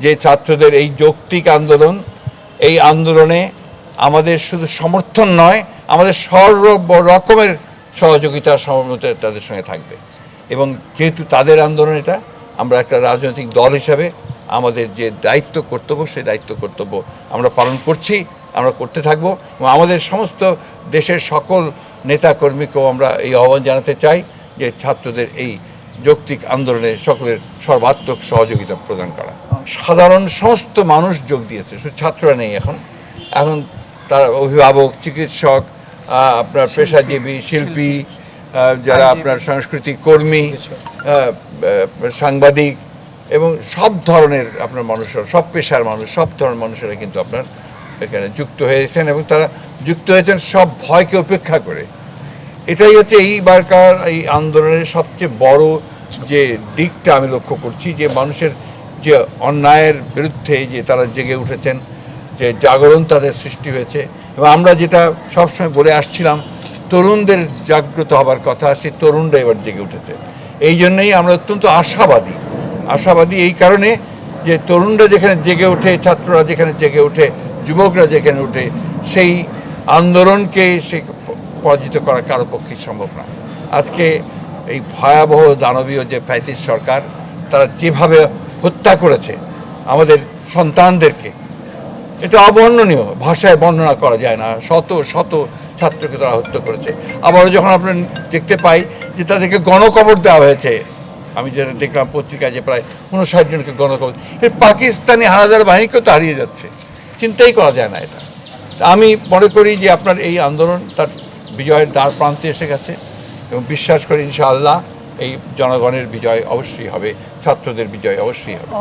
যে ছাত্রদের এই যৌক্তিক আন্দোলন, এই আন্দোলনে আমাদের শুধু সমর্থন নয়, আমাদের সর্ব রকমের সহযোগিতা সমর্থন তাদের সঙ্গে থাকবে। এবং যেহেতু তাদের আন্দোলন এটা, আমরা একটা রাজনৈতিক দল হিসাবে আমাদের যে দায়িত্ব কর্তব্য, সেই দায়িত্ব কর্তব্য আমরা পালন করছি, আমরা করতে থাকবো। এবং আমাদের সমস্ত দেশের সকল নেতাকর্মীকেও আমরা এই আহ্বান জানাতে চাই যে ছাত্রদের এই যৌক্তিক আন্দোলনে সকলের সর্বাত্মক সহযোগিতা প্রদান করা। সাধারণ সমস্ত মানুষ যোগ দিয়েছে, শুধু ছাত্ররা নেই। এখন তারা অভিভাবক, চিকিৎসক, আপনার পেশাজীবী, শিল্পী, যারা আপনার সাংস্কৃতিক কর্মী, সাংবাদিক এবং সব ধরনের আপনার মানুষরা, সব পেশার মানুষ, সব ধরনের মানুষেরা কিন্তু আপনার এখানে যুক্ত হয়েছেন এবং তারা যুক্ত হয়েছেন সব ভয়কে উপেক্ষা করে। এটাই হচ্ছে এইবারকার এই আন্দোলনের সবচেয়ে বড় যে দিকটা আমি লক্ষ্য করছি, যে মানুষের যে অন্যায়ের বিরুদ্ধে যে তারা জেগে উঠেছেন, যে জাগরণ তাদের সৃষ্টি হয়েছে। এবং আমরা যেটা সবসময় বলে আসছিলাম, তরুণদের জাগ্রত হবার কথা, সেই তরুণরা এবার জেগে উঠেছে। এই জন্যই আমরা অত্যন্ত আশাবাদী এই কারণে যে তরুণরা যেখানে জেগে ওঠে, ছাত্ররা যেখানে জেগে ওঠে, যুবকরা যেখানে ওঠে, সেই আন্দোলনকে সে পরাজিত করা কারো পক্ষে সম্ভব না। আজকে এই ভয়াবহ দানবীয় যে ফ্যাসিস্ট সরকার, তারা যেভাবে হত্যা করেছে আমাদের সন্তানদেরকে, এটা অবর্ণনীয়, ভাষায় বর্ণনা করা যায় না। শত শত ছাত্রকে তারা হত্যা করেছে। আবারও যখন আমরা দেখতে পাই যে তাদেরকে গণকবর দেওয়া হয়েছে, আমি যেটা দেখলাম পত্রিকায় যে প্রায় 59 জনকে গণকবর, এর পাকিস্তানি হানাদার বাহিনীকেও তো হারিয়ে যাচ্ছে, চিন্তাই করা যায় না এটা। আমি মনে করি যে আপনার এই আন্দোলন তার বিজয়ের দ্বার প্রান্তে এসে গেছে এবং বিশ্বাস করি ইনশাআল্লাহ এই জনগণের বিজয় অবশ্যই হবে, ছাত্রদের বিজয় অবশ্যই হবে।